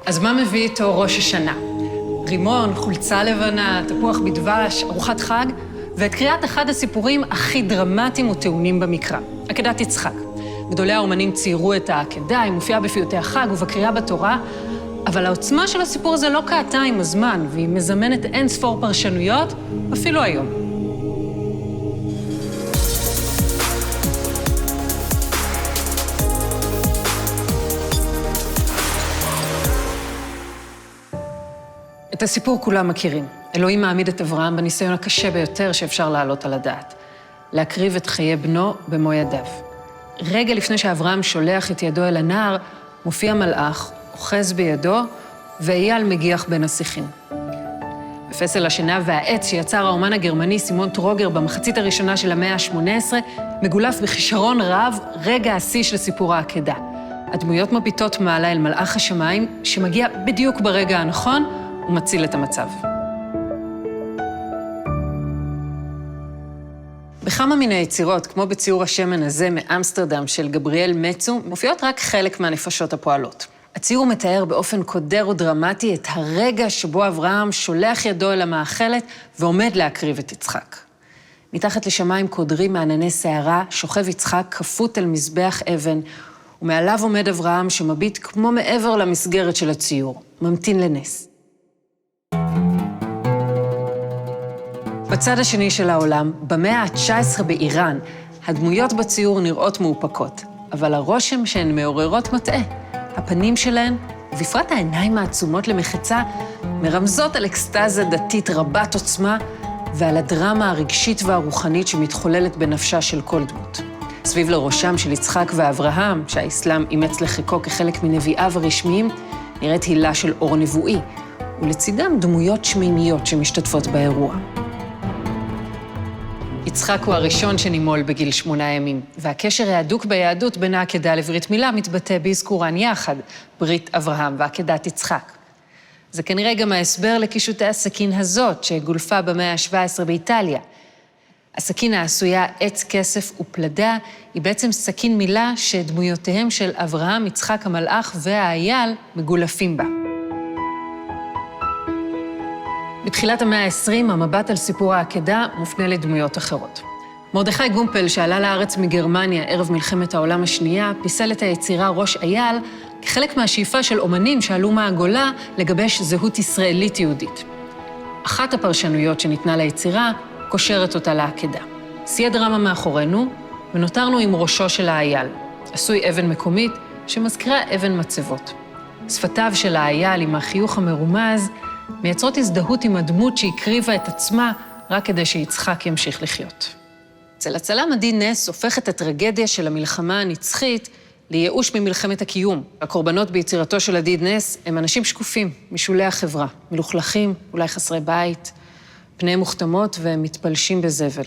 אז מה מביא איתו ראש השנה? רימון, חולצה לבנה, תפוח בדבש, ארוחת חג, ואת קריאת אחד הסיפורים הכי דרמטיים וטעונים במקרא, עקדת יצחק. גדולי האומנים ציירו את העקדה, היא מופיעה בפיוטי החג ובקריאה בתורה, אבל העוצמה של הסיפור הזה לא קעתה עם הזמן, והיא מזמנת אין ספור פרשנויות, אפילו היום. את הסיפור כולם מכירים. אלוהים מעמיד את אברהם בניסיון הקשה ביותר שאפשר להעלות על הדעת. להקריב את חיי בנו במו ידיו. רגע לפני שאברהם שולח את ידו אל הנער, מופיע מלאך, אוחז בידו, ואייל מגיח בין השיחים. בפסל השינה והעץ שיצר האומן הגרמני סימון טרוגר במחצית הראשונה של המאה ה-18, מגולף בכישרון רב רגע השיא של סיפור העקדה. הדמויות מביטות מעלה אל מלאך השמיים, שמגיע בדיוק ברגע הנכון, ומציל את המצב. בכמה מן היצירות, כמו בציור השמן הזה מאמסטרדם של גבריאל מצו, מופיעות רק חלק מהנפשות הפועלות. הציור מתאר באופן קודר ודרמטי את הרגע שבו אברהם שולח ידו אל המאכלת ועומד להקריב את יצחק. מתחת לשמיים קודרים מענני שערה, שוכב יצחק כפות אל מזבח אבן, ומעליו עומד אברהם שמביט כמו מעבר למסגרת של הציור, ממתין לנס. בצד השני של העולם, במאה ה-19 באיראן, הדמויות בציור נראות מאופקות, אבל הרושם שהן מעוררות מטעה. הפנים שלהן, ובפרט העיניים העצומות למחצה, מרמזות על אקסטזה דתית רבת עוצמה, ועל הדרמה הרגשית והרוחנית שמתחוללת בנפשה של כל דמות. סביב לראשם של יצחק ואברהם, שהאסלאם אימץ לחיקו כחלק מנביאיו הרשמיים, נראית הילה של אור נבואי, ולצידם דמויות שמימיות שמשתתפות באירוע. יצחק הוא הראשון שנימול בגיל 8 ימים, והקשר ההדוק ביהדות בין העקדה לברית מילה מתבטא באזכורן יחד, ברית אברהם ועקדת יצחק. זה כנראה גם ההסבר לקישוטי הסכין הזאת, שגולפה במאה ה-17 באיטליה. הסכין העשויה עץ, כסף ופלדה, היא בעצם סכין מילה שדמויותיהם של אברהם, יצחק המלאך והאייל מגולפים בה. בתחילת המאה ה-20, המבט על סיפור העקדה מופנה לדמויות אחרות. מרדכי גומפל, שעלה לארץ מגרמניה ערב מלחמת העולם השנייה, פיסל את היצירה ראש אייל כחלק מהשאיפה של אומנים שעלו מהגולה לגבש זהות ישראלית יהודית. אחת הפרשנויות שניתנה ליצירה קושרת אותה לעקדה. שיא הדרמה מאחורינו, ונותרנו עם ראשו של האייל, עשוי אבן מקומית שמזכירה אבן מצבות. שפתיו של האייל עם החיוך המרומז מייצרות הזדהות עם הדמות שהקריבה את עצמה רק כדי שיצחק ימשיך לחיות. אצל הצלם עדי נס הופך את הטרגדיה של המלחמה הנצחית לייאוש ממלחמת הקיום. הקורבנות ביצירתו של עדי נס הם אנשים שקופים, משולי החברה, מלוכלכים, אולי חסרי בית, פניהם מוכתמות והם מתפלשים בזבל.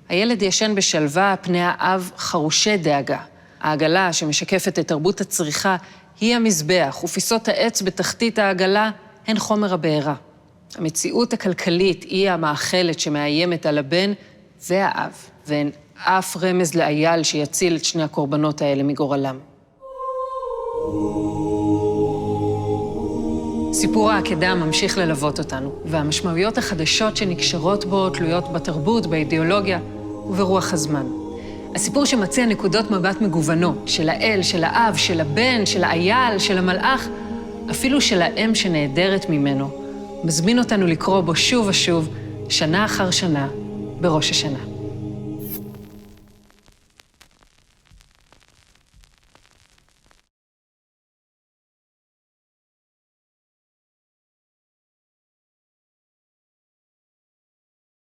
הילד ישן בשלווה, פני האב חרושי דאגה. העגלה שמשקפת את תרבות הצריכה היא המזבח, ופיסות העץ בתחתית העגלה הן חומר הבעירה. המציאות הכלכלית היא המאכלת שמאיימת על הבן והאב, והן אף רמז לאייל שיציל את שני הקורבנות האלה מגורלם. סיפור העקדה ממשיך ללוות אותנו, והמשמעויות החדשות שנקשרות בו תלויות בתרבות, באידיאולוגיה וברוח הזמן. הסיפור שמציע נקודות מבט מגוונות, של האל, של האב, של הבן, של האייל, של המלאך, אפילו של האם שנעדרת ממנו, מזמין אותנו לקרוא בו שוב ושוב, שנה אחר שנה, בראש השנה.